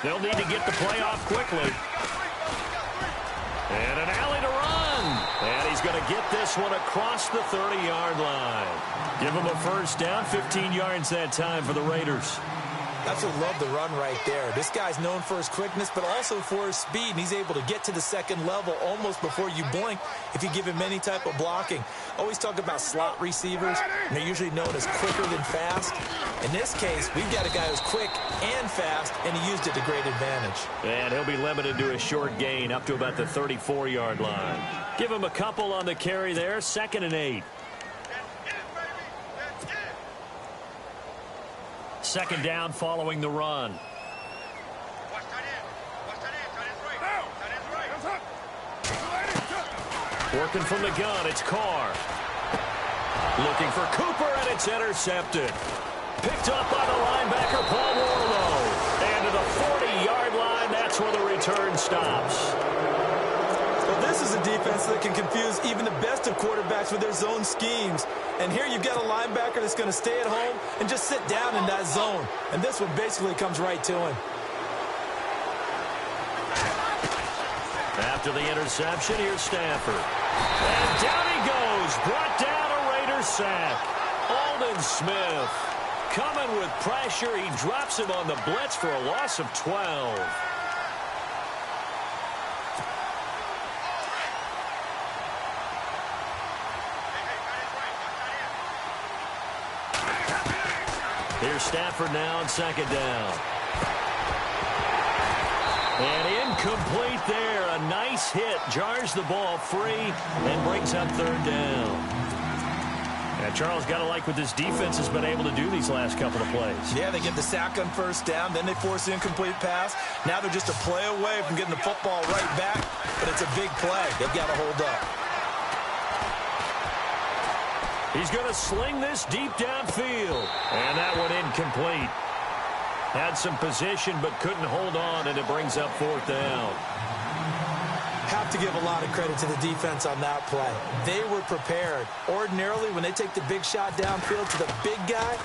They'll need to get the play off quickly. And an alley to run. And he's going to get this one across the 30-yard line. Give him a first down, 15 yards that time for the Raiders. Absolutely love the run right there. This guy's known for his quickness, but also for his speed, and he's able to get to the second level almost before you blink if you give him any type of blocking. Always talk about slot receivers, and they're usually known as quicker than fast. In this case, we've got a guy who's quick and fast, and he used it to great advantage. And he'll be limited to a short gain up to about the 34-yard line. Give him a couple on the carry there, 2nd and 8. 2nd down following the run. Working from the gun, it's Carr. Looking for Cooper, and it's intercepted. Picked up by the linebacker, Paul Warlow. And to the 40-yard line, that's where the return stops. Well, this is a defense that can confuse even the best of quarterbacks with their zone schemes. And here you've got a linebacker that's going to stay at home and just sit down in that zone. And this one basically comes right to him. After the interception, here's Stafford. And down he goes. Brought down a Raider sack. Aldon Smith coming with pressure. He drops him on the blitz for a loss of 12. Here's Stafford now on 2nd down. And incomplete there. A nice hit. Jars the ball free and brings up 3rd down. And Charles, got to like what this defense has been able to do these last couple of plays. Yeah, they get the sack on 1st down. Then they force the incomplete pass. Now they're just a play away from getting the football right back. But it's a big play. They've got to hold up. He's going to sling this deep downfield. And that one incomplete. Had some position but couldn't hold on, and it brings up 4th down. Have to give a lot of credit to the defense on that play. They were prepared. Ordinarily, when they take the big shot downfield to the big guy,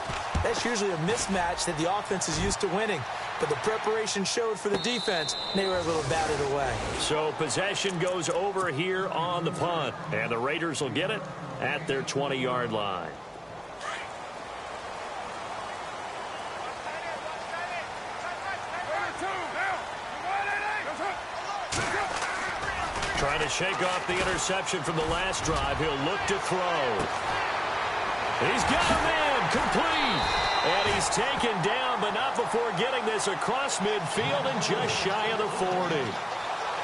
that's usually a mismatch that the offense is used to winning. But the preparation showed for the defense, and they were able to bat it away. So possession goes over here on the punt, and the Raiders will get it at their 20-yard line. Trying to shake off the interception from the last drive. He'll look to throw. He's got a man complete. And he's taken down, but not before getting this across midfield and just shy of the 40.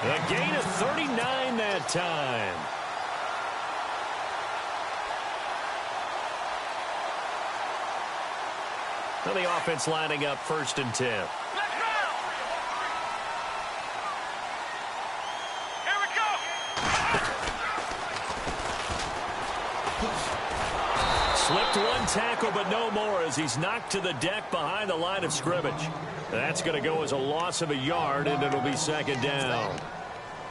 A gain of 39 that time. Well, the offense lining up 1st and 10. Slipped one tackle, but no more as he's knocked to the deck behind the line of scrimmage. That's going to go as a loss of a yard, and it'll be 2nd down.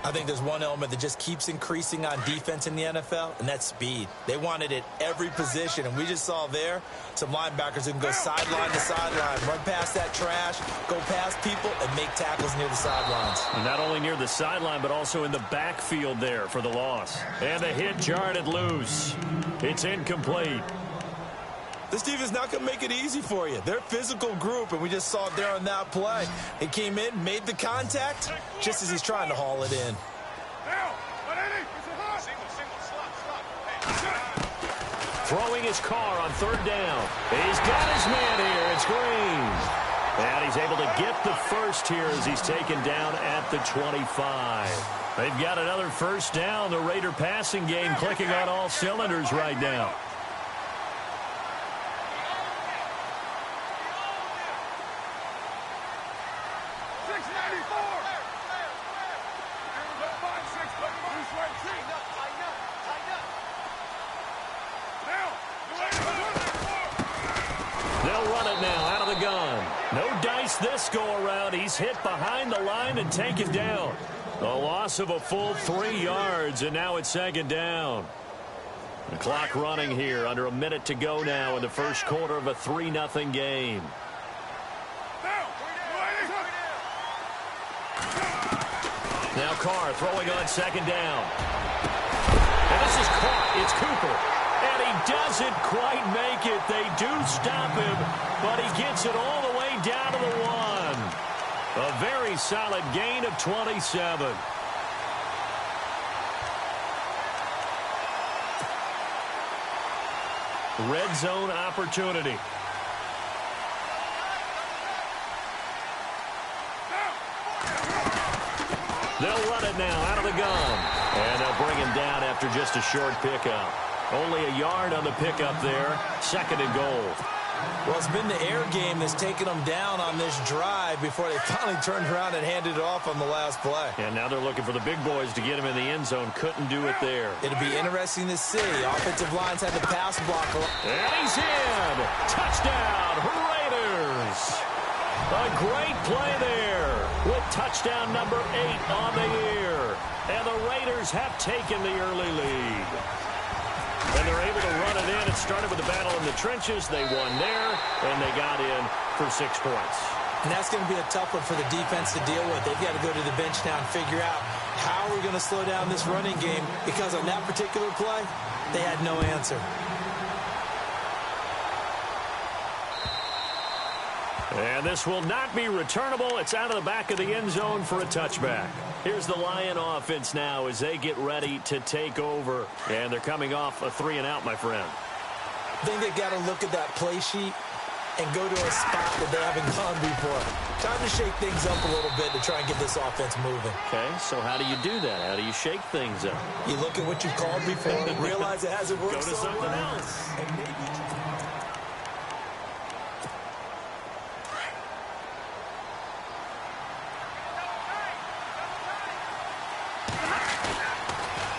I think there's one element that just keeps increasing on defense in the NFL, and that's speed. They want it at every position, and we just saw there some linebackers who can go sideline to sideline, run past that trash, go past people, and make tackles near the sidelines. And not only near the sideline, but also in the backfield there for the loss. And the hit jarred it loose. It's incomplete. This defense is not going to make it easy for you. They're a physical group, and we just saw it there on that play. He came in, made the contact, just as he's trying to haul it in. Throwing his car on 3rd down. He's got his man here. It's Green. And he's able to get the first here as he's taken down at the 25. They've got another 1st down. The Raider passing game clicking on all cylinders right now. This go-around, he's hit behind the line and taken down. A loss of a full 3 yards, and now it's 2nd down. The clock running here, under a minute to go now in the 1st quarter of a 3-0 game. Now Carr throwing on second down. And this is caught. It's Cooper. And he doesn't quite make it. They do stop him, but he gets it all the way down to the 1. A very solid gain of 27. Red zone opportunity. They'll run it now out of the gun. And they'll bring him down after just a short pickup. Only a yard on the pickup there. 2nd and goal. Well, it's been the air game that's taken them down on this drive before they finally turned around and handed it off on the last play. And now they're looking for the big boys to get him in the end zone. Couldn't do it there. It'll be interesting to see. Offensive lines had the pass block. And he's in. Touchdown, Raiders. A great play there with touchdown number 8 on the year. And the Raiders have taken the early lead. And they're able to run it in. It started with a battle in the trenches. They won there, and they got in for 6 points. And that's going to be a tough one for the defense to deal with. They've got to go to the bench now and figure out how we're going to slow down this running game, because on that particular play, they had no answer. And this will not be returnable. It's out of the back of the end zone for a touchback. Here's the Lion offense now as they get ready to take over. And they're coming off a 3-and-out, my friend. I think they've got to look at that play sheet and go to a spot that they haven't gone before. Time to shake things up a little bit to try and get this offense moving. Okay, so how do you do that? How do you shake things up? You look at what you've called before, realize it hasn't worked. Go to something else. And maybe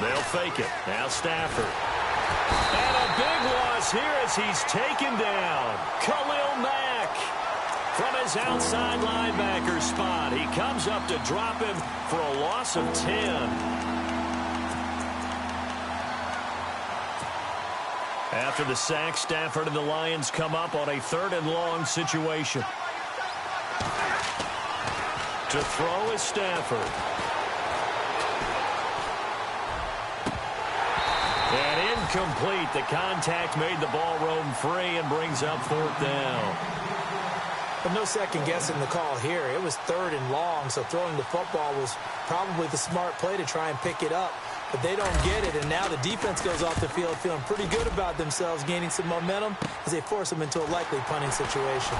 they'll fake it. Now Stafford. And a big loss here as he's taken down. Khalil Mack from his outside linebacker spot. He comes up to drop him for a loss of 10. After the sack, Stafford and the Lions come up on a 3rd and long situation. To throw is Stafford. And incomplete. The contact made the ball roam free and brings up 4th down. But no second guessing the call here. It was 3rd and long, so throwing the football was probably the smart play to try and pick it up. But they don't get it, and now the defense goes off the field feeling pretty good about themselves, gaining some momentum as they force them into a likely punting situation.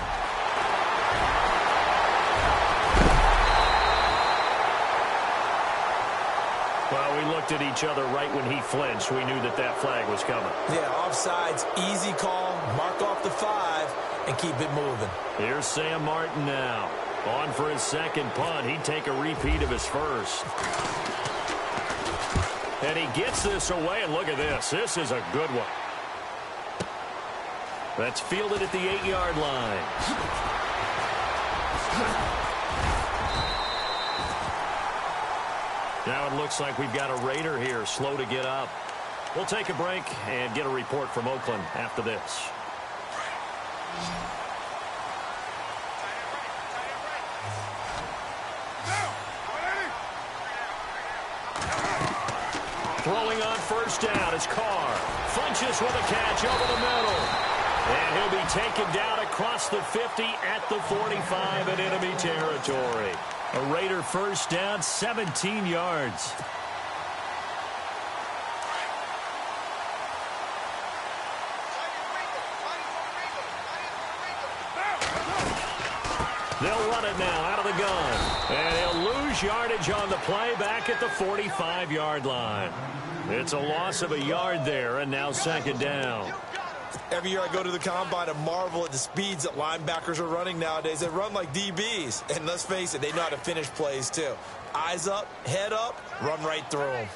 Well, we looked at each other right when he flinched. We knew that that flag was coming. Yeah, offsides, easy call, mark off the 5, and keep it moving. Here's Sam Martin now. On for his 2nd punt. He'd take a repeat of his 1st. And he gets this away, and look at this. This is a good one. That's fielded at the 8-yard line. Now it looks like we've got a Raider here, slow to get up. We'll take a break and get a report from Oakland after this. Throwing on 1st down is Carr. Funches with a catch over the middle. And he'll be taken down across the 50 at the 45 in enemy territory. A Raider 1st down, 17 yards. They'll run it now out of the gun. And he'll lose yardage on the play back at the 45-yard line. It's a loss of a yard there, and now 2nd down. Every year I go to the combine and marvel at the speeds that linebackers are running nowadays. They run like DBs. And let's face it, they know how to finish plays too. Eyes up, head up, run right through them.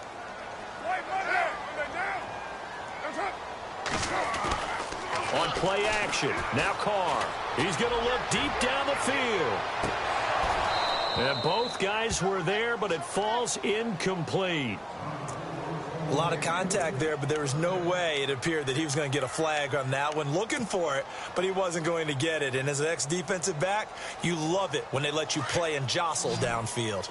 On play action, now Carr. He's going to look deep down the field. And both guys were there, but it falls incomplete. A lot of contact there, but there was no way it appeared that he was going to get a flag on that one. Looking for it, but he wasn't going to get it. And as an ex-defensive back, you love it when they let you play and jostle downfield.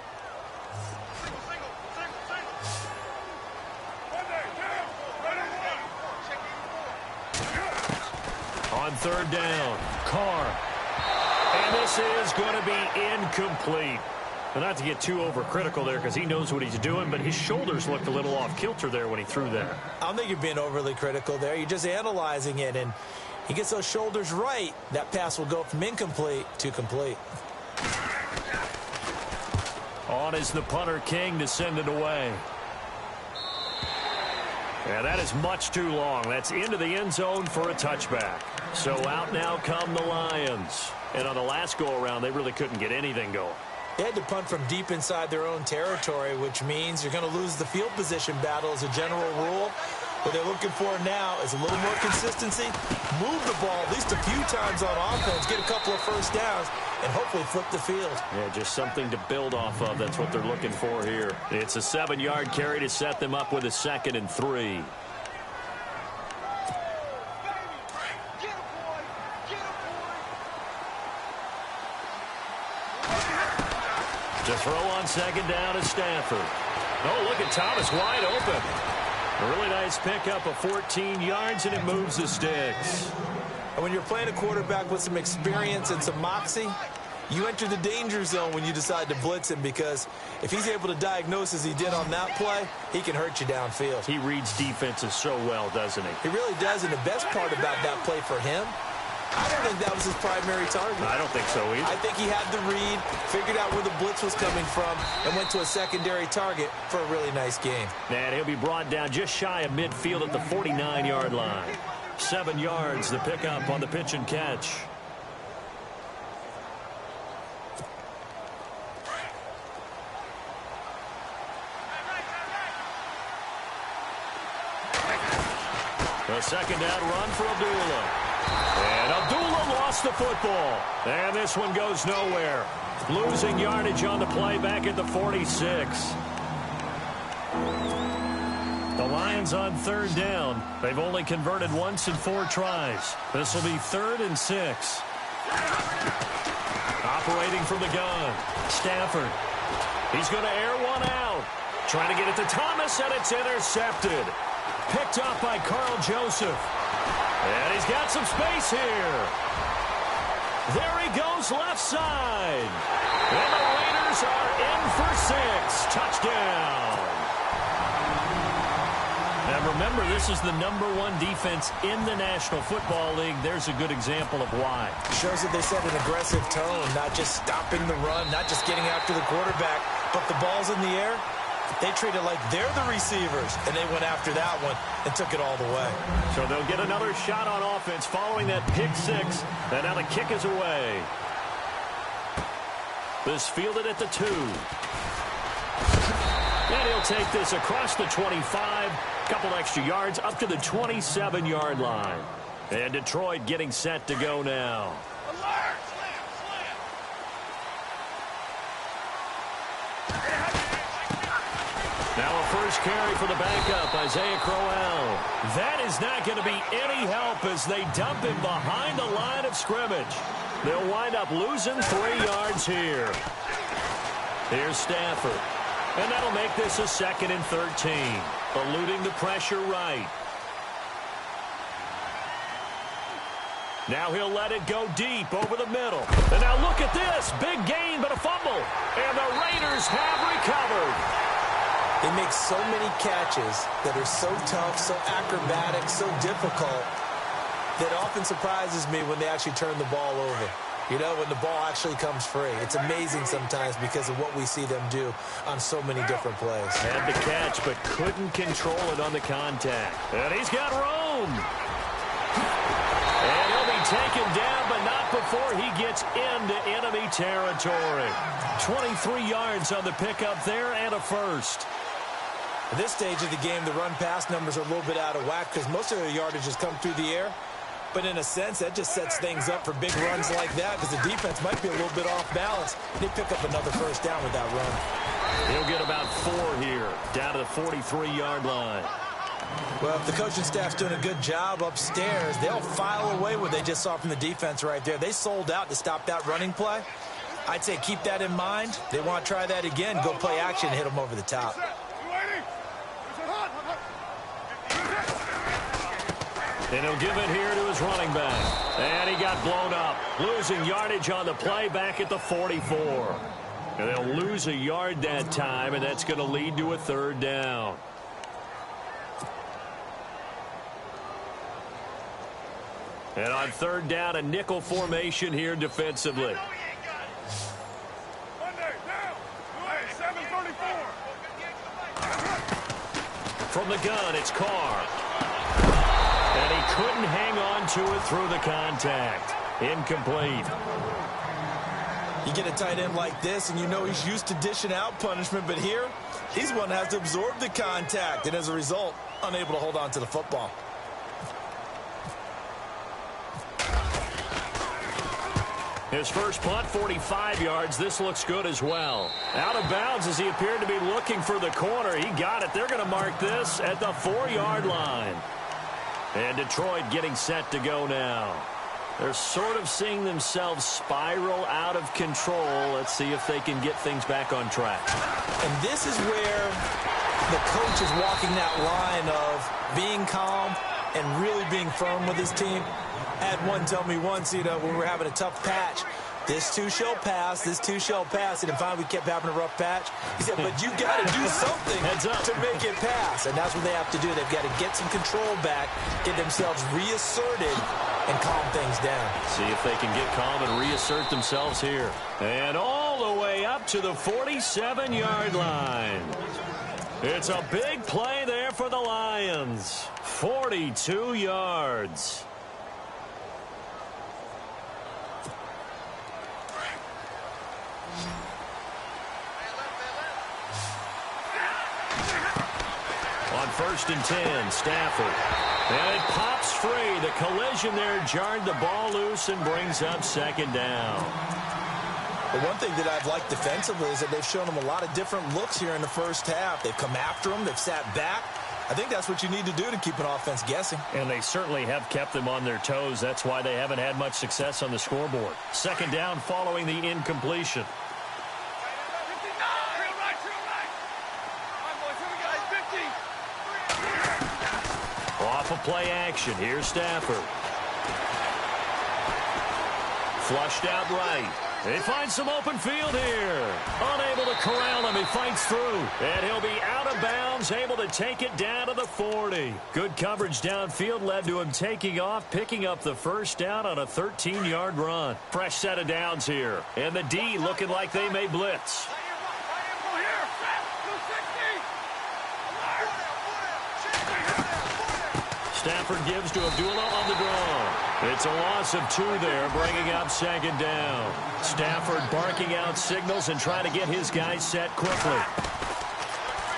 On third down, Carr. And this is going to be incomplete. But not to get too overcritical there because he knows what he's doing, but his shoulders looked a little off kilter there when he threw that. I don't think you're being overly critical there. You're just analyzing it, and he gets those shoulders right. That pass will go from incomplete to complete. On is the punter, King, to send it away. Yeah, that is much too long. That's into the end zone for a touchback. So out now come the Lions. And on the last go-around, they really couldn't get anything going. They had to punt from deep inside their own territory, which means you're going to lose the field position battle as a general rule. What they're looking for now is a little more consistency, move the ball at least a few times on offense, get a couple of first downs, and hopefully flip the field. Yeah, just something to build off of. That's what they're looking for here. It's a 7-yard carry to set them up with a 2nd and 3. To throw on 2nd down is Stafford. Oh, look at Thomas wide open. A really nice pickup of 14 yards, and it moves the sticks. And when you're playing a quarterback with some experience and some moxie, you enter the danger zone when you decide to blitz him, because if he's able to diagnose as he did on that play, he can hurt you downfield. He reads defenses so well, doesn't he? He really does, and the best part about that play for him, I don't think that was his primary target. I don't think so either. I think he had the read, figured out where the blitz was coming from, and went to a secondary target for a really nice game. And he'll be brought down just shy of midfield at the 49-yard line. 7 yards, the pickup on the pitch and catch. The 2nd down run for Abdullah. And Abdullah lost the football. And this one goes nowhere. Losing yardage on the play back at the 46. The Lions on 3rd down. They've only converted once in 4 tries. This will be 3rd and 6. Operating from the gun. Stafford. He's going to air one out. Trying to get it to Thomas, and it's intercepted. Picked up by Carl Joseph. And he's got some space here. There he goes left side. And the Raiders are in for 6. Touchdown. And remember, this is the #1 defense in the National Football League. There's a good example of why. Shows that they set an aggressive tone, not just stopping the run, not just getting after the quarterback, but the ball's in the air. They treat it like they're the receivers, and they went after that one and took it all the way. So they'll get another shot on offense following that pick 6, and now the kick is away. This fielded at the 2. And he'll take this across the 25, couple extra yards up to the 27-yard line. And Detroit getting set to go now. Now a first carry for the backup, Isaiah Crowell. That is not going to be any help as they dump him behind the line of scrimmage. They'll wind up losing 3 yards here. Here's Stafford. And that'll make this a 2nd and 13. Eluding the pressure right. Now he'll let it go deep over the middle. And now look at this. Big gain, but a fumble. And the Raiders have recovered. They make so many catches that are so tough, so acrobatic, so difficult, that often surprises me when they actually turn the ball over. You know, when the ball actually comes free. It's amazing sometimes because of what we see them do on so many different plays. Had the catch, but couldn't control it on the contact. And he's got room. And he'll be taken down, but not before he gets into enemy territory. 23 yards on the pickup there and a first. At this stage of the game, the run-pass numbers are a little bit out of whack because most of their yardage has come through the air. But in a sense, that just sets things up for big runs like that because the defense might be a little bit off balance. They pick up another first down with that run. He'll get about 4 here, down to the 43-yard line. Well, if the coaching staff's doing a good job upstairs, they'll file away what they just saw from the defense right there. They sold out to stop that running play. I'd say keep that in mind. They want to try that again, go play action and hit them over the top. And he'll give it here to his running back. And he got blown up. Losing yardage on the play back at the 44. And they'll lose a yard that time, and that's going to lead to a third down. And on third down, a nickel formation here defensively. From the gun, it's Carr. And he couldn't hang on to it through the contact. Incomplete. You get a tight end like this, and you know he's used to dishing out punishment, but here, he's one that has to absorb the contact, and as a result, unable to hold on to the football. His first punt, 45 yards. This looks good as well. Out of bounds as he appeared to be looking for the corner. He got it. They're going to mark this at the 4-yard line. And Detroit getting set to go now. They're sort of seeing themselves spiral out of control. Let's see if they can get things back on track. And this is where the coach is walking that line of being calm and really being firm with his team. Had one tell me once, when we were having a tough patch, this too shall pass, this too shall pass. And finally we kept having a rough patch. He said, but you got to do something to make it pass. And that's what they have to do. They've got to get some control back, get themselves reasserted, and calm things down. See if they can get calm and reassert themselves here. And all the way up to the 47-yard line. It's a big play there for the Lions. 42 yards. On 1st and 10, Stafford. And it pops free. The collision there jarred the ball loose and brings up 2nd down. The one thing that I've liked defensively is that they've shown them a lot of different looks here in the first half. They've come after them. They've sat back. I think that's what you need to do to keep an offense guessing. And they certainly have kept them on their toes. That's why they haven't had much success on the scoreboard. 2nd down following the incompletion. Off of play action. Here's Stafford. Flushed out right. He finds some open field here. Unable to corral him. He fights through. And he'll be out of bounds, able to take it down to the 40. Good coverage downfield led to him taking off, picking up the first down on a 13-yard run. Fresh set of downs here. And the D looking like they may blitz. Stafford gives to Abdullah on the draw. It's a loss of 2 there, bringing up 2nd down. Stafford barking out signals and trying to get his guys set quickly.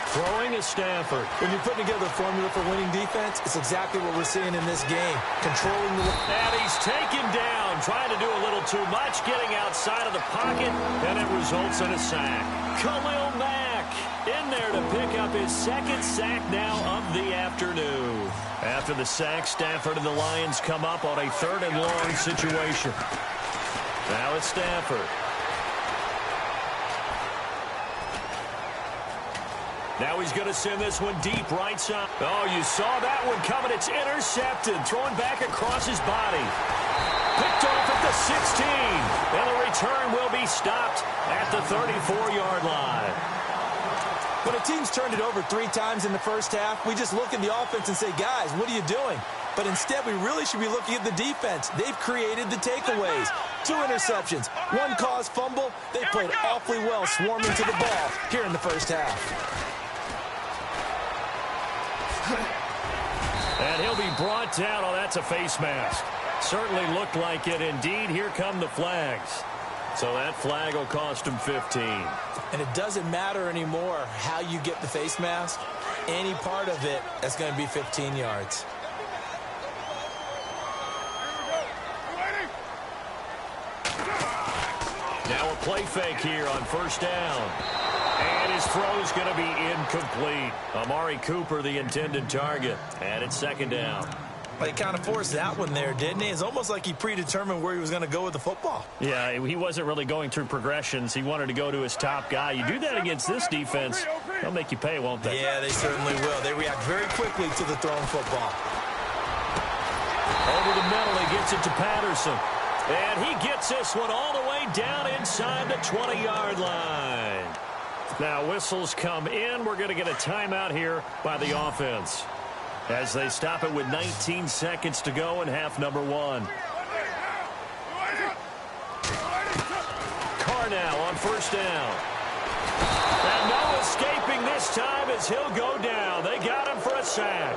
Throwing is Stafford. When you're putting together a formula for winning defense, it's exactly what we're seeing in this game. Controlling the... And he's taken down, trying to do a little too much, getting outside of the pocket, and it results in a sack. Khalil Mack in there to pick up his 2nd sack now of the afternoon. After the sack, Stafford and the Lions come up on a 3rd and long situation. Now it's Stafford. Now he's going to send this one deep right side. Oh, you saw that one coming. It's intercepted. Throwing back across his body. Picked off at the 16. And the return will be stopped at the 34-yard line. When a team's turned it over 3 times in the first half, we just look at the offense and say, guys, what are you doing? But instead, we really should be looking at the defense. They've created the takeaways. 2 interceptions, 1 caused fumble. They played awfully well swarming to the ball here in the first half. And he'll be brought down. Oh, that's a face mask. Certainly looked like it. Indeed, here come the flags. So that flag will cost him 15. And it doesn't matter anymore how you get the face mask. Any part of it, that's going to be 15 yards. Now a play fake here on 1st down. And his throw's going to be incomplete. Amari Cooper, the intended target. And it's 2nd down. Well, he kind of forced that one there, didn't he? It's almost like he predetermined where he was going to go with the football. Yeah, he wasn't really going through progressions. He wanted to go to his top guy. You do that against this defense, they'll make you pay, won't they? Yeah, they certainly will. They react very quickly to the thrown football. Over the middle, he gets it to Patterson. And he gets this one all the way down inside the 20-yard line. Now whistles come in. We're going to get a timeout here by the offense as they stop it with 19 seconds to go in half number one. Carr now on first down. And no escaping this time as he'll go down. They got him for a sack.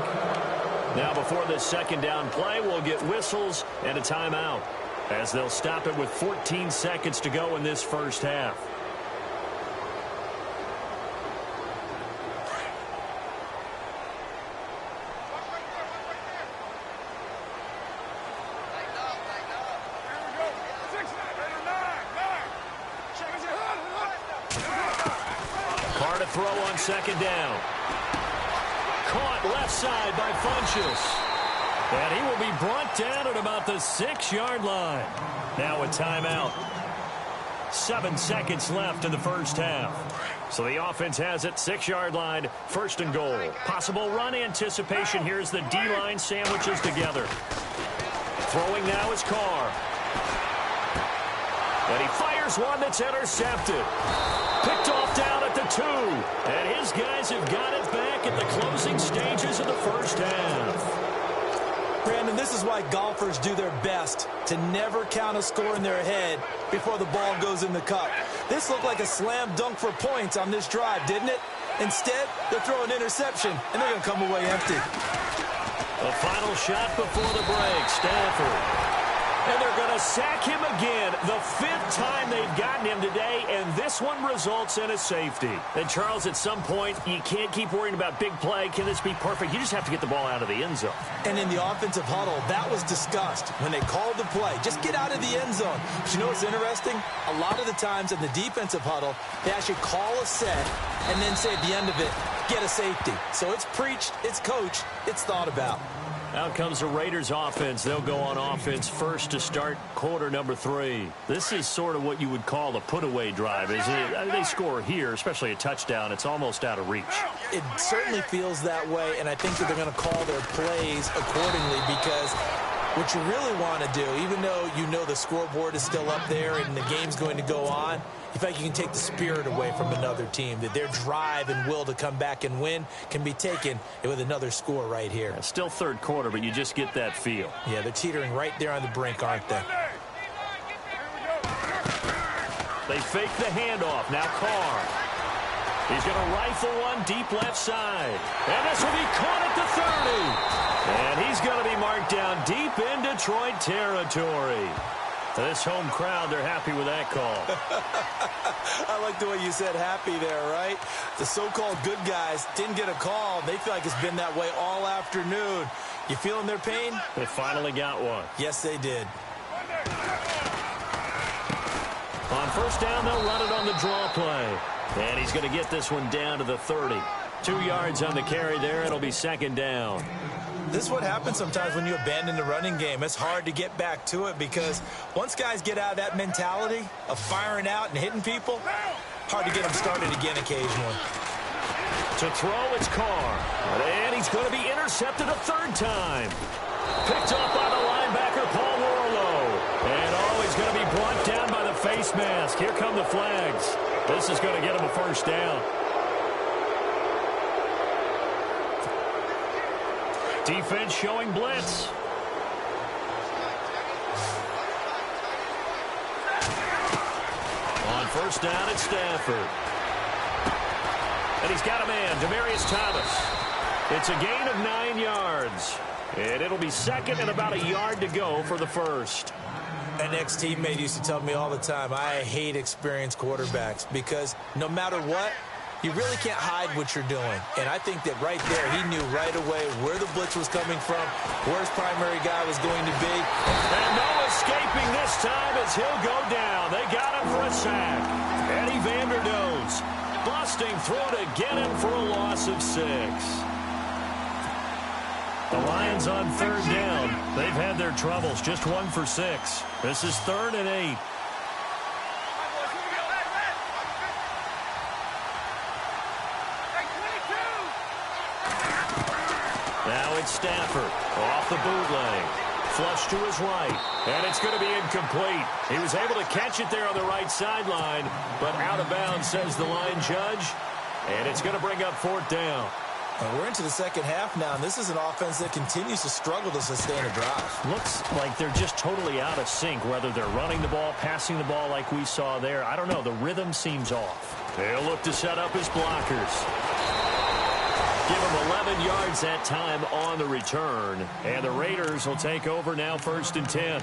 Now before this second down play, we'll get whistles and a timeout as they'll stop it with 14 seconds to go in this first half. Carr to throw on second down. Caught left side by Funchess. And he will be brought down at about the 6-yard line. Now a timeout. 7 seconds left in the first half. So the offense has it, 6-yard line, first and goal. Possible run anticipation here as the D-line sandwiches together. Throwing now is Carr. And he fires one that's intercepted. Picked off down at the 2. And his guys have got it back at the closing stages of the first half. Brandon, this is why golfers do their best to never count a score in their head before the ball goes in the cup. This looked like a slam dunk for points on this drive, didn't it? Instead, they'll throw an interception, and they're going to come away empty. The final shot before the break, Stafford. And they're going to sack him again, the 5th time they've gotten him today, and this one results in a safety. And, Charles, at some point, you can't keep worrying about big play. Can this be perfect? You just have to get the ball out of the end zone. And in the offensive huddle, that was discussed when they called the play. Just get out of the end zone. But you know what's interesting? A lot of the times in the defensive huddle, they actually call a set and then say at the end of it, get a safety. So it's preached, it's coached, it's thought about. Out comes the Raiders offense. They'll go on offense first to start quarter number 3. This is sort of what you would call a put-away drive, isn't it? They score here, especially a touchdown. It's almost out of reach. It certainly feels that way, and I think that they're going to call their plays accordingly because what you really want to do, even though you know the scoreboard is still up there and the game's going to go on, in fact, you can take the spirit away from another team, that their drive and will to come back and win can be taken with another score right here. Yeah, still third quarter, but you just get that feel. Yeah, they're teetering right there on the brink, aren't they? They fake the handoff. Now Carr. He's going to rifle one deep left side. And this will be caught at the 30. And he's going to be marked down deep in Detroit territory. This home crowd, they're happy with that call. I like the way you said happy there, right? The so-called good guys didn't get a call. They feel like it's been that way all afternoon. You feeling their pain? They finally got one. Yes, they did. On first down, they'll run it on the draw play. And he's going to get this one down to the 30. 2 yards on the carry there. It'll be second down. This is what happens sometimes when you abandon the running game. It's hard to get back to it because once guys get out of that mentality of firing out and hitting people, hard to get them started again occasionally. To throw, it's Carr. And he's going to be intercepted a 3rd time. Picked up by the linebacker, Paul Warlow. And he's going to be brought down by the face mask. Here come the flags. This is going to get him a first down. Defense showing blitz. On first down, it's Stafford. And he's got a man, Demaryius Thomas. It's a gain of 9 yards. And it'll be second and about a yard to go for the first. An ex-teammate used to tell me all the time, I hate experienced quarterbacks because no matter what, you really can't hide what you're doing. And I think that right there, he knew right away where the blitz was coming from, where his primary guy was going to be. And no escaping this time as he'll go down. They got him for a sack. Eddie Vanderdoes busting through to get him for a loss of 6. The Lions on third down. They've had their troubles. Just 1 for 6. This is 3rd and 8. Now it's Stafford off the bootleg. Flush to his right, and it's going to be incomplete. He was able to catch it there on the right sideline, but out of bounds, says the line judge, and it's going to bring up 4th down. We're into the second half now, and this is an offense that continues to struggle to sustain a drive. Looks like they're just totally out of sync, whether they're running the ball, passing the ball like we saw there. I don't know. The rhythm seems off. They'll look to set up his blockers. Give him 11 yards that time on the return. And the Raiders will take over now 1st and 10.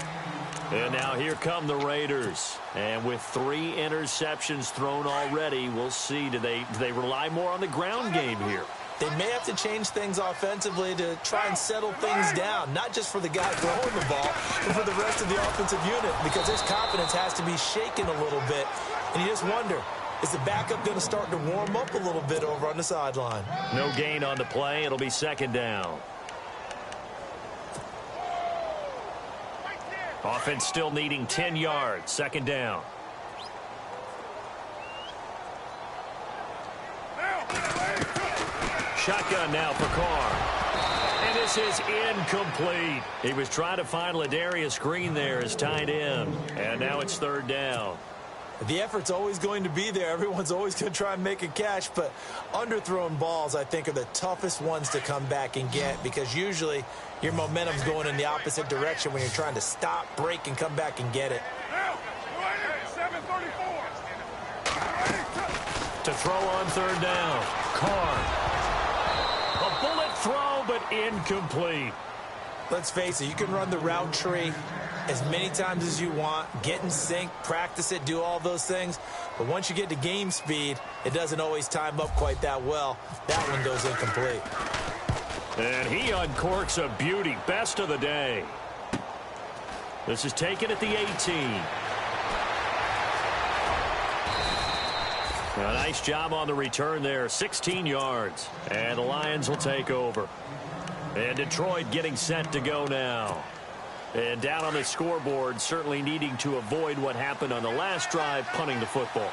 And now here come the Raiders. And with 3 interceptions thrown already, we'll see. Do they rely more on the ground game here? They may have to change things offensively to try and settle things down, not just for the guy throwing the ball, but for the rest of the offensive unit, because his confidence has to be shaken a little bit. And you just wonder, is the backup going to start to warm up a little bit over on the sideline? No gain on the play. It'll be 2nd down. Offense still needing 10 yards. 2nd down. Shotgun now for Carr. And this is incomplete. He was trying to find Ladarius Green there as tight end. And now it's 3rd down. The effort's always going to be there. Everyone's always going to try and make a catch, but underthrown balls, I think, are the toughest ones to come back and get, because usually your momentum's going in the opposite direction when you're trying to stop, break, and come back and get it. To throw on 3rd down. Carr. A bullet throw, but incomplete. Let's face it, you can run the route tree as many times as you want, get in sync, practice it, do all those things. But once you get to game speed, it doesn't always time up quite that well. That one goes incomplete. And he uncorks a beauty. Best of the day. This is taken at the 18. A nice job on the return there. 16 yards. And the Lions will take over. And Detroit getting set to go now. And down on the scoreboard, certainly needing to avoid what happened on the last drive, punting the football.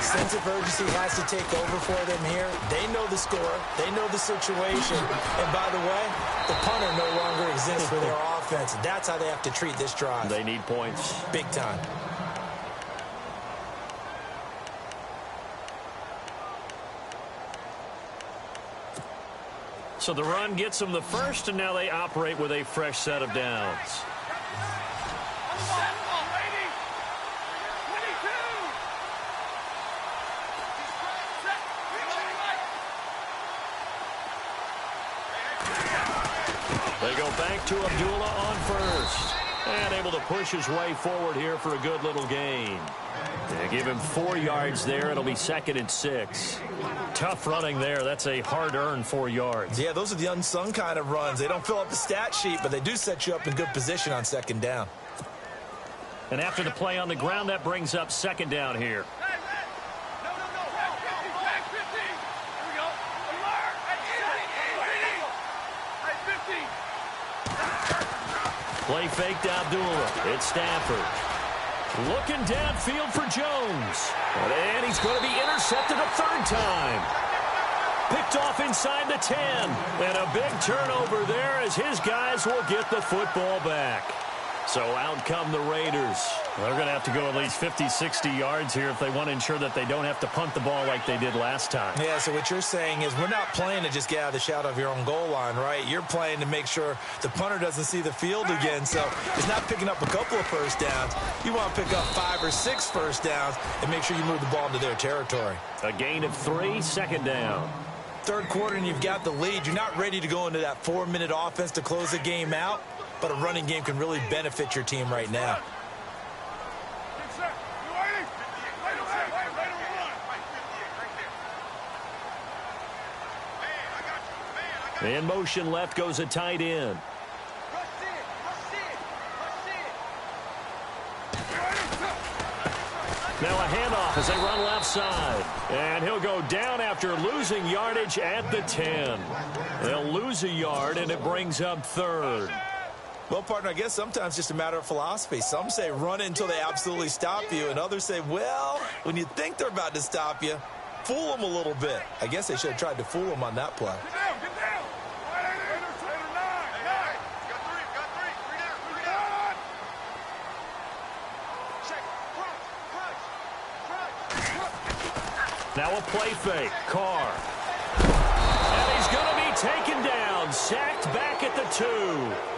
Sense of urgency has to take over for them here. They know the score. They know the situation. And by the way, the punter no longer exists for their offense. That's how they have to treat this drive. They need points. Big time. So the run gets them the first, and now they operate with a fresh set of downs. They go back to Abdullah on first. And able to push his way forward here for a good little gain. They give him 4 yards there. It'll be 2nd and 6. Tough running there. That's a hard-earned 4 yards. Yeah, those are the unsung kind of runs. They don't fill up the stat sheet, but they do set you up in good position on 2nd down. And after the play on the ground, that brings up 2nd down here. Play fake to Abdullah. It's Stafford. Looking downfield for Jones. And he's going to be intercepted a 3rd time. Picked off inside the 10. And a big turnover there as his guys will get the football back. So out come the Raiders. They're going to have to go at least 50, 60 yards here if they want to ensure that they don't have to punt the ball like they did last time. Yeah, so what you're saying is we're not playing to just get out of the shadow of your own goal line, right? You're playing to make sure the punter doesn't see the field again. So it's not picking up a couple of first downs. You want to pick up 5 or 6 first downs and make sure you move the ball into their territory. A gain of 3, 2nd down. 3rd quarter and you've got the lead. You're not ready to go into that 4-minute offense to close the game out. But a running game can really benefit your team right now. In motion left goes a tight end. Now a handoff as they run left side. And he'll go down after losing yardage at the 10. They'll lose a yard, and it brings up 3rd. Well, partner, I guess sometimes it's just a matter of philosophy. Some say run it until they absolutely stop you, and others say, well, when you think they're about to stop you, fool them a little bit. I guess they should have tried to fool them on that play. Now a play fake. Carr. And he's going to be taken down. Sacked back at the 2.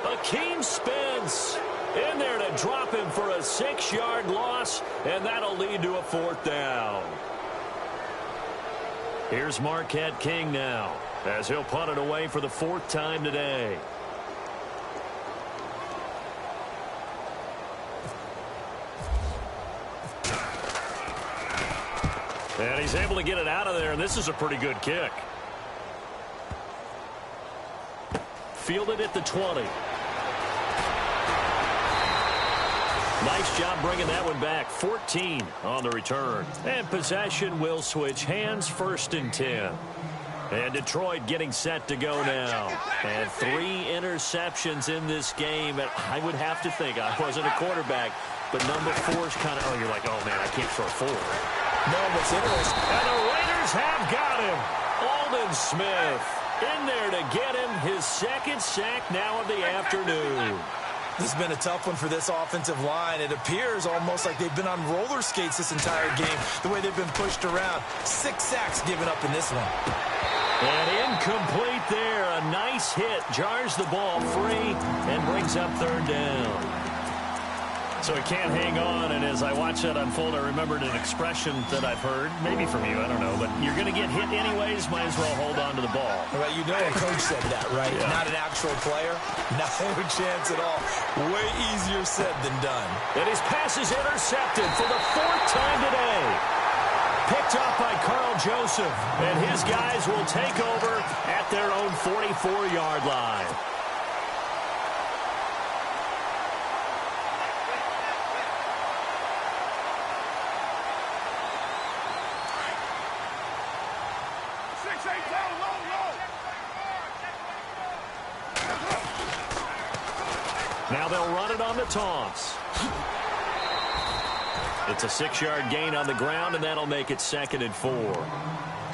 Akeem Spence in there to drop him for a 6-yard loss, and that'll lead to a 4th down. Here's Marquette King now, as he'll punt it away for the 4th time today. And he's able to get it out of there, and this is a pretty good kick. Fielded at the 20. Nice job bringing that one back. 14 on the return. And possession will switch hands, 1st and 10. And Detroit getting set to go now. And 3 interceptions in this game. And I would have to think, I wasn't a quarterback, but number 4 is kind of, oh, you're like, oh, man, I can't throw 4. No, what's interesting. And the Raiders have got him. Aldon Smith in there to get him his 2nd sack now of the afternoon. This has been a tough one for this offensive line. It appears almost like they've been on roller skates this entire game, the way they've been pushed around. 6 sacks given up in this one. And incomplete there. A nice hit. Jars the ball free and brings up 3rd down. So he can't hang on, and as I watch that unfold, I remembered an expression that I've heard, maybe from you, I don't know, but you're going to get hit anyways, might as well hold on to the ball. Well, you know a coach said that, right? Yeah. Not an actual player. No chance at all. Way easier said than done. And his pass is intercepted for the 4th time today. Picked up by Carl Joseph, and his guys will take over at their own 44-yard line. Now they'll run it on the toss. It's a 6-yard gain on the ground, and that'll make it 2nd and 4.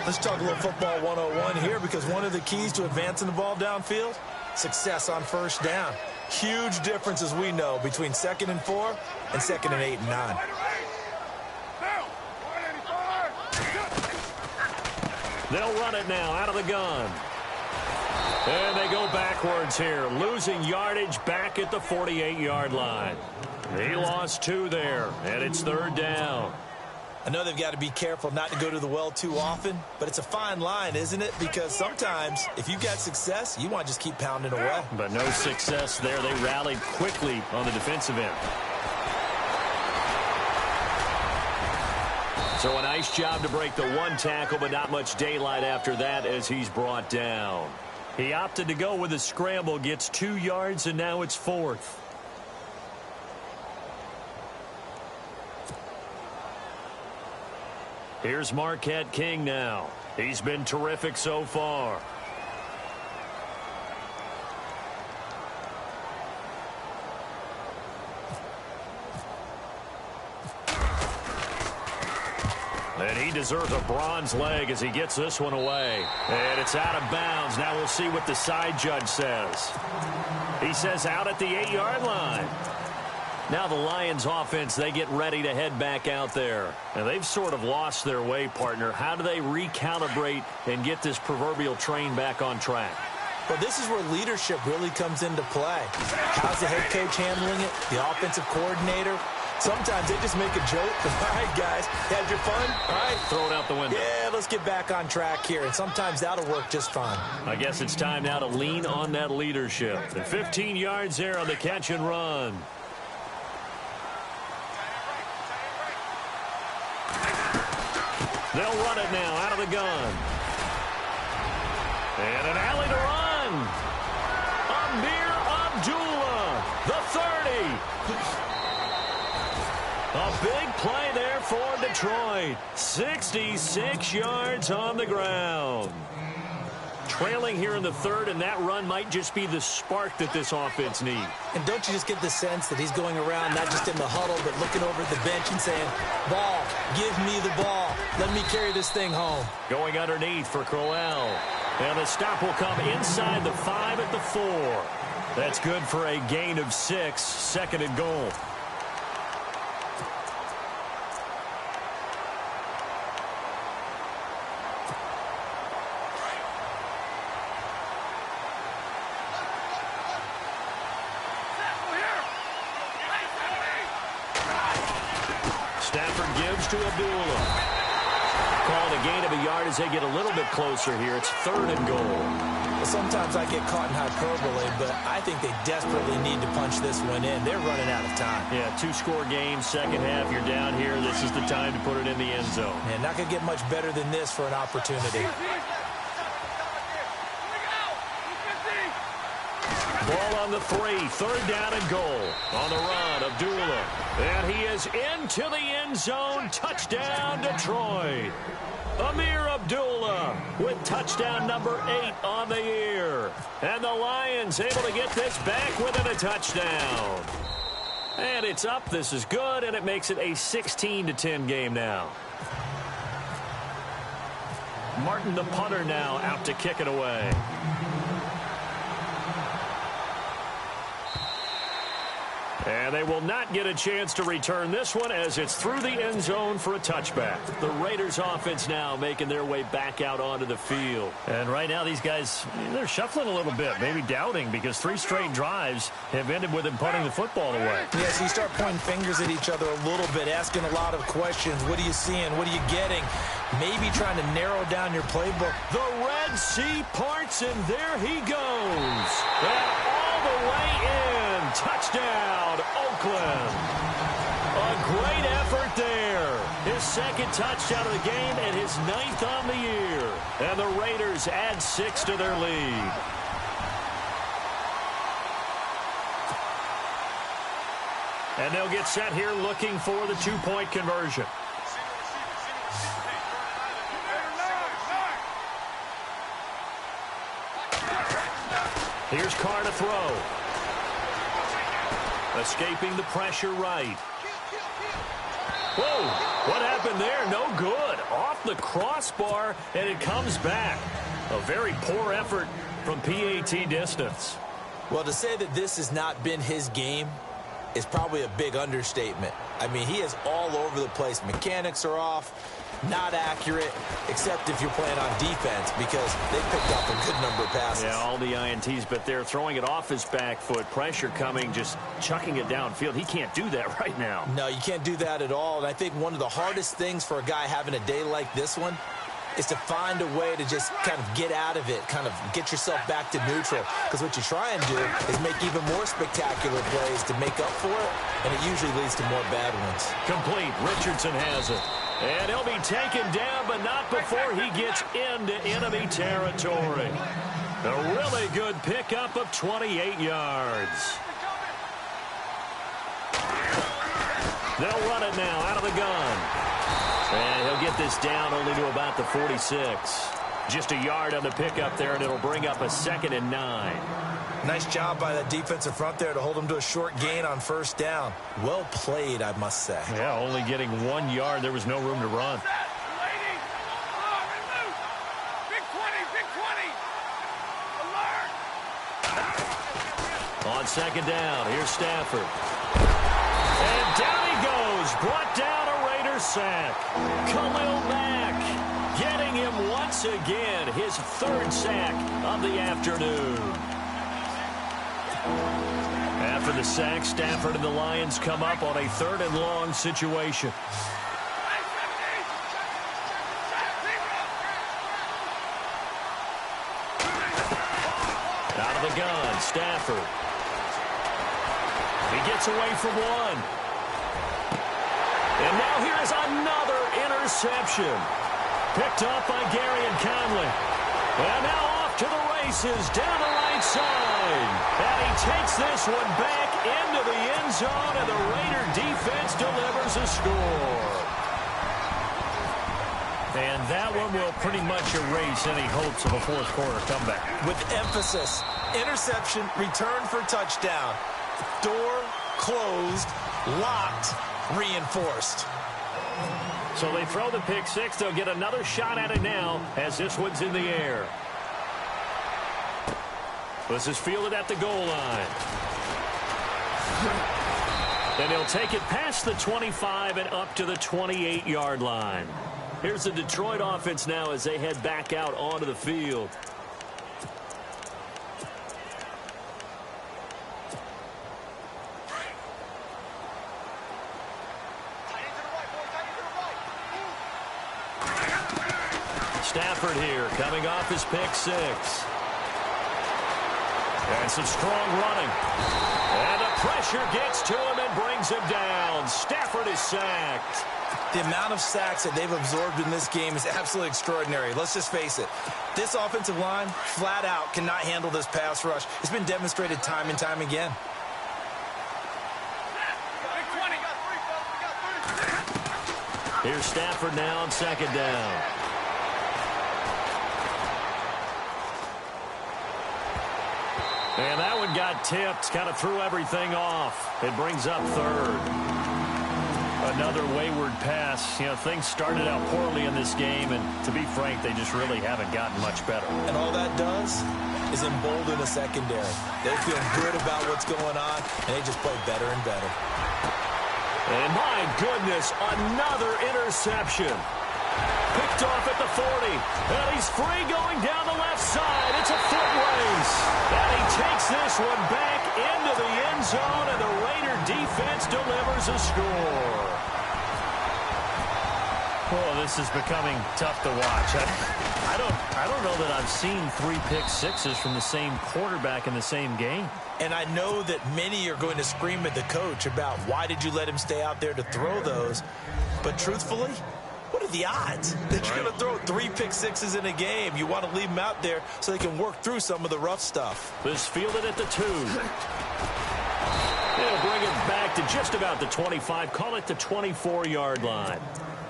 Let's talk a little football 101 here, because one of the keys to advancing the ball downfield, success on 1st down. Huge difference, as we know, between 2nd and 4 and 2nd and 8 and 9. They'll run it now out of the gun. And they go backwards here, losing yardage back at the 48-yard line. He lost 2 there, and it's 3rd down. I know they've got to be careful not to go to the well too often, but it's a fine line, isn't it? Because sometimes, if you've got success, you want to just keep pounding away. But no success there. They rallied quickly on the defensive end. So a nice job to break the 1 tackle, but not much daylight after that as he's brought down. He opted to go with a scramble, gets 2 yards, and now it's 4th. Here's Marquette King now. He's been terrific so far. And he deserves a bronze leg as he gets this one away. And it's out of bounds. Now we'll see what the side judge says. He says out at the 8-yard line. Now the Lions offense, they get ready to head back out there. And they've sort of lost their way, partner. How do they recalibrate and get this proverbial train back on track? Well, this is where leadership really comes into play. How's the head coach handling it? The offensive coordinator? Sometimes they just make a joke. All right, guys, had your fun? All right. Throw it out the window. Yeah, let's get back on track here. And sometimes that'll work just fine. I guess it's time now to lean on that leadership. And 15 yards there on the catch and run. They'll run it now out of the gun. And an alley to run. Amir Abdullah, the 30. A big play there for Detroit. 66 yards on the ground. Trailing here in the 3rd, and that run might just be the spark that this offense needs. And don't you just get the sense that he's going around, not just in the huddle, but looking over at the bench and saying, ball, give me the ball. Let me carry this thing home. Going underneath for Crowell. And the stop will come inside the 5 at the 4. That's good for a gain of 6, 2nd and goal. pitch to Abdullah. Called a gain of a yard as they get a little bit closer here. It's 3rd and goal. Well, sometimes I get caught in hyperbole, but I think they desperately need to punch this one in. They're running out of time. Yeah, 2-score game, second half. You're down here. This is the time to put it in the end zone. Man, not going to get much better than this for an opportunity. Ball on the 3, 3rd down and goal. On the run, Abdullah. And he is into the end zone. Touchdown, Detroit. Amir Abdullah with touchdown number 8 on the year. And the Lions able to get this back within a touchdown. And it's up. This is good, and it makes it a 16-10 game now. Martin, the punter, now out to kick it away. And they will not get a chance to return this one as it's through the end zone for a touchback. The Raiders offense now making their way back out onto the field. And right now these guys, they're shuffling a little bit, maybe doubting, because 3 straight drives have ended with them punting the football away. Yeah, so you start pointing fingers at each other a little bit, asking a lot of questions. What are you seeing? What are you getting? Maybe trying to narrow down your playbook. The Red Sea parts, and there he goes. And all the way in. Touchdown, Oakland. A great effort there. His 2nd touchdown of the game and his 9th on the year. And the Raiders add 6 to their lead. And they'll get set here looking for the 2-point conversion. Here's Carr to throw. Escaping the pressure right. Whoa, what happened there? No good. Off the crossbar, and it comes back. A very poor effort from PAT distance. Well, to say that this has not been his game is probably a big understatement. I mean, he is all over the place. Mechanics are off, not accurate, except if you're playing on defense, because they picked up a good number of passes. Yeah, all the INTs, but they're throwing it off his back foot. Pressure coming, just chucking it downfield. He can't do that right now. No, you can't do that at all. And I think one of the hardest things for a guy having a day like this one is to find a way to just kind of get out of it, kind of get yourself back to neutral. Because what you try and do is make even more spectacular plays to make up for it, and it usually leads to more bad ones. Complete. Richardson has it. And he'll be taken down, but not before he gets into enemy territory. A really good pickup of 28 yards. They'll run it now out of the gun. And he'll get this down only to about the 46. Just a yard on the pickup there, and it'll bring up a 2nd and 9. Nice job by the defensive front there to hold him to a short gain on 1st down. Well played, I must say. Yeah, only getting 1 yard. There was no room to run. On 2nd down, here's Stafford. And down he goes. Brought down a Raiders sack. Khalil Mack getting him once again. His 3rd sack of the afternoon. After the sack, Stafford and the Lions come up on a 3rd and long situation. Out of the gun, Stafford. He gets away from one. And now here is another interception. Picked off by Gary and Conley. And now off to the races down the right side. And he takes this one back into the end zone, and the Raider defense delivers a score. And that one will pretty much erase any hopes of a 4th quarter comeback. With emphasis, interception, return for touchdown. Door closed, locked, reinforced. So they throw the pick 6. They'll get another shot at it now as this one's in the air. This is fielded at the goal line. And he'll take it past the 25 and up to the 28-yard line. Here's the Detroit offense now as they head back out onto the field. Stafford here, coming off his pick 6. And some strong running. And the pressure gets to him and brings him down. Stafford is sacked. The amount of sacks that they've absorbed in this game is absolutely extraordinary. Let's just face it. This offensive line, flat out, cannot handle this pass rush. It's been demonstrated time and time again. Here's Stafford now on 2nd down. And that one got tipped, kind of threw everything off. It brings up 3rd. Another wayward pass. You know, things started out poorly in this game, and to be frank, they just really haven't gotten much better. And all that does is embolden the secondary. They feel good about what's going on, and they just play better and better. And my goodness, another interception. Picked off at the 40. And he's free going down the left side. It's a foot race. And he takes this one back into the end zone, and the Raider defense delivers a score. Oh, this is becoming tough to watch. I don't know that I've seen 3 pick sixes from the same quarterback in the same game. And I know that many are going to scream at the coach about why did you let him stay out there to throw those. But truthfully, what are the odds that you're going to throw 3 pick sixes in a game? You want to leave them out there so they can work through some of the rough stuff. This fielded at the 2. They'll bring it back to just about the 25. Call it the 24-yard line.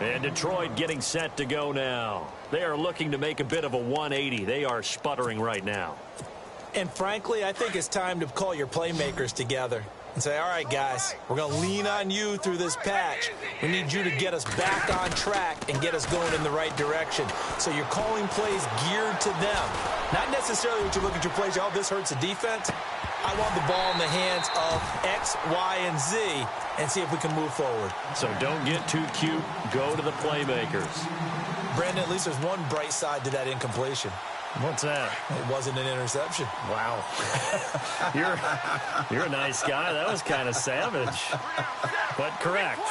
And Detroit getting set to go now. They are looking to make a bit of a 180. They are sputtering right now. And frankly, I think it's time to call your playmakers together and say, all right, guys, we're going to lean on you through this patch. We need you to get us back on track and get us going in the right direction. So you're calling plays geared to them. Not necessarily what you look at your plays, oh, this hurts the defense. I want the ball in the hands of X, Y, and Z and see if we can move forward. So don't get too cute. Go to the playmakers. Brandon, at least there's one bright side to that incompletion. What's that? It wasn't an interception. Wow. You're a nice guy. That was kind of savage. But correct.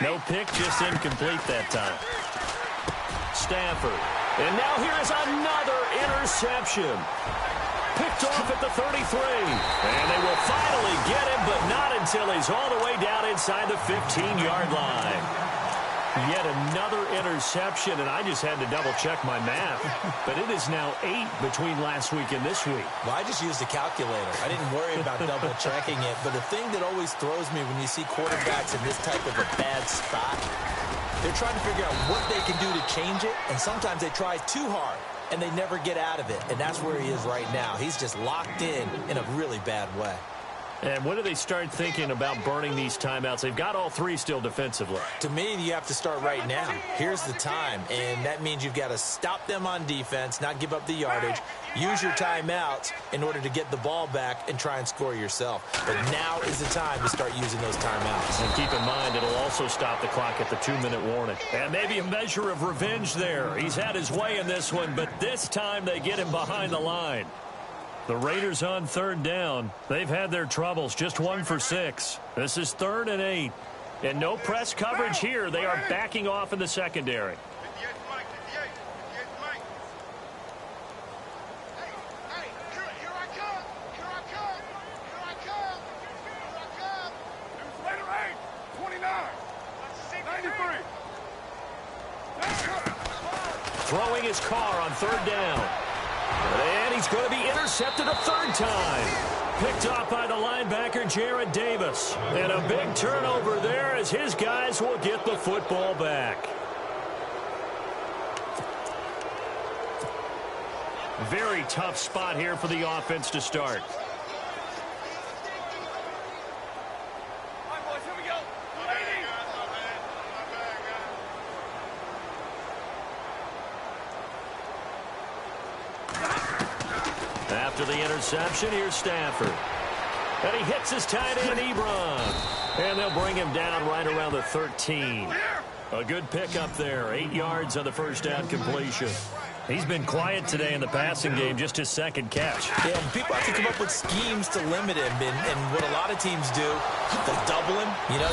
No pick, just incomplete that time. Stafford. And now here is another interception. Picked off at the 33. And they will finally get him, but not until he's all the way down inside the 15-yard line. Yet another interception, and I just had to double-check my math. But it is now 8 between last week and this week. Well, I just used a calculator. I didn't worry about double-checking it. But the thing that always throws me when you see quarterbacks in this type of a bad spot, they're trying to figure out what they can do to change it, and sometimes they try too hard, and they never get out of it. And that's where he is right now. He's just locked in a really bad way. And when do they start thinking about burning these timeouts? They've got all 3 still defensively. To me, you have to start right now. Here's the time, and that means you've got to stop them on defense, not give up the yardage, use your timeouts in order to get the ball back and try and score yourself. But now is the time to start using those timeouts. And keep in mind, it'll also stop the clock at the 2-minute warning. And maybe a measure of revenge there. He's had his way in this one, but this time they get him behind the line. The Raiders on 3rd down. They've had their troubles, just 1 for 6. This is 3rd and 8. And no press coverage here. They are backing off in the secondary. Throwing his car on 3rd down. And he's going to be intercepted a 3rd time. Picked off by the linebacker, Jared Davis. And a big turnover there as his guys will get the football back. Very tough spot here for the offense to start. After the interception, here's Stafford. And he hits his tight end, Ebron. And they'll bring him down right around the 13. A good pickup there. 8 yards on the first down completion. He's been quiet today in the passing game, just his second catch. Yeah, and people have to come up with schemes to limit him. And what a lot of teams do, they'll double him,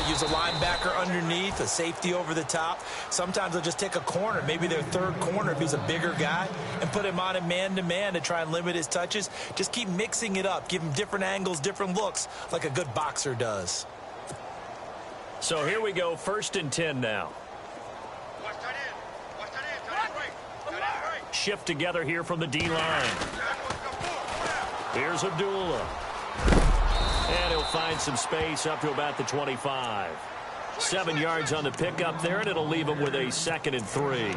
use a linebacker underneath, a safety over the top. Sometimes they'll just take a corner, maybe their third corner if he's a bigger guy, and put him on a man-to-man to try and limit his touches. Just keep mixing it up. Give him different angles, different looks, like a good boxer does. So here we go, 1st and 10 now. Shift together here from the D-line. Here's Abdullah. And he'll find some space up to about the 25. 7 yards on the pickup there, and it'll leave him with a 2nd and 3.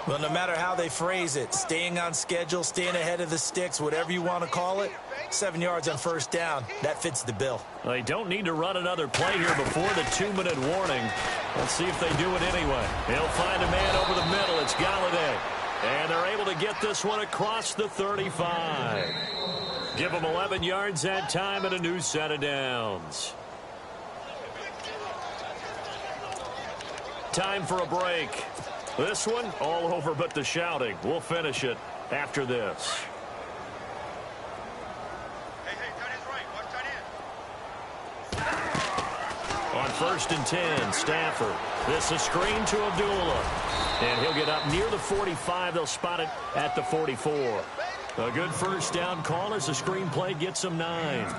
Well, no matter how they phrase it, staying on schedule, staying ahead of the sticks, whatever you want to call it, 7 yards on 1st down, that fits the bill. They don't need to run another play here before the 2-minute warning. Let's see if they do it anyway. He'll find a man over the middle. It's Galladay. And they're able to get this one across the 35. Give them 11 yards that time and a new set of downs. Time for a break. This one all over but the shouting. We'll finish it after this. On 1st and 10, Stafford. This is screen to Abdullah. And he'll get up near the 45. They'll spot it at the 44. A good 1st down call as the screen play gets them 9.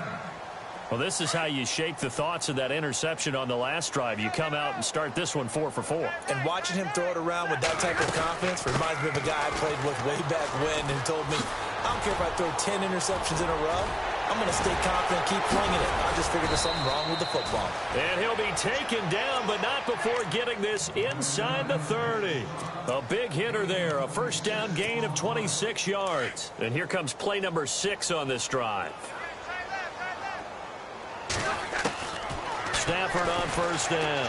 Well, this is how you shake the thoughts of that interception on the last drive. You come out and start this one 4 for 4. And watching him throw it around with that type of confidence reminds me of a guy I played with way back when and told me, I don't care if I throw 10 interceptions in a row. I'm going to stay confident, keep flinging it. I just figured there's something wrong with the football. And he'll be taken down, but not before getting this inside the 30. A big hitter there, a 1st down gain of 26 yards. And here comes play number 6 on this drive. Stafford on 1st down.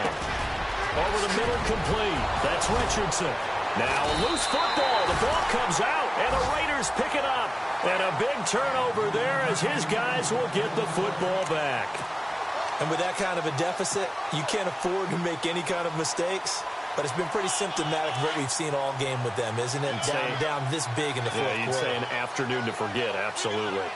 Over the middle, complete. That's Richardson. Now a loose football. The ball comes out, and the Raiders pick it up. And a big turnover there as his guys will get the football back. And with that kind of a deficit, you can't afford to make any kind of mistakes. But it's been pretty symptomatic of what we've seen all game with them, isn't it? Down this big in the fourth quarter. You'd say an afternoon to forget, absolutely.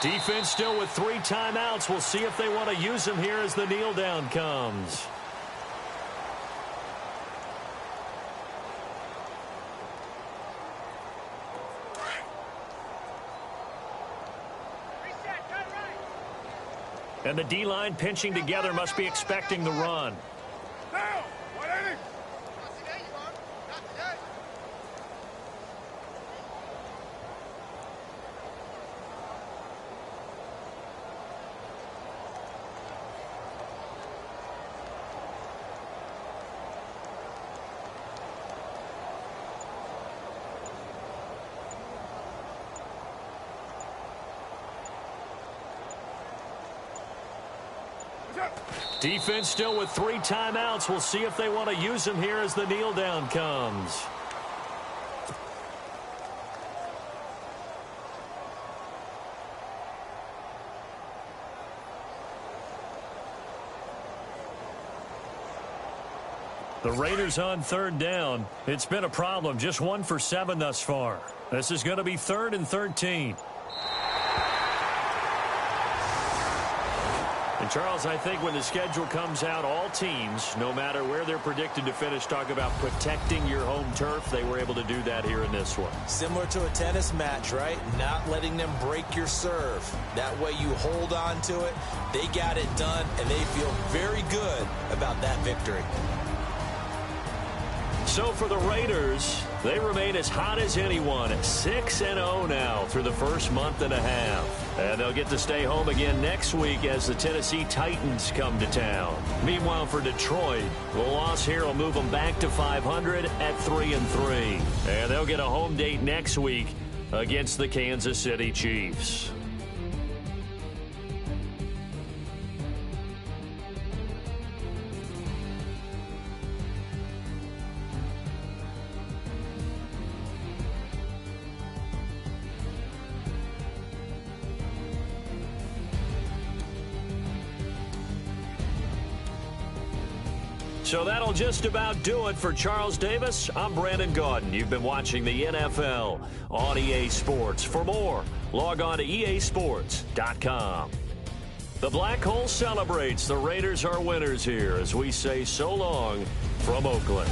Defense still with 3 timeouts. We'll see if they want to use them here as the kneel down comes. And the D-line pinching together must be expecting the run. Defense still with 3 timeouts. We'll see if they want to use them here as the kneel down comes. The Raiders on 3rd down. It's been a problem. Just 1 for 7 thus far. This is going to be 3rd and 13. And Charles, I think when the schedule comes out, all teams, no matter where they're predicted to finish, talk about protecting your home turf. They were able to do that here in this one. Similar to a tennis match, right? Not letting them break your serve. That way you hold on to it. They got it done, and they feel very good about that victory. So for the Raiders, they remain as hot as anyone at 6-0 now through the first month and a half. And they'll get to stay home again next week as the Tennessee Titans come to town. Meanwhile, for Detroit, the loss here will move them back to 500 at 3-3. And they'll get a home date next week against the Kansas City Chiefs. So that'll just about do it for Charles Davis. I'm Brandon Gaudin. You've been watching the NFL on EA Sports. For more, log on to easports.com. The Black Hole celebrates. The Raiders are winners here as we say so long from Oakland.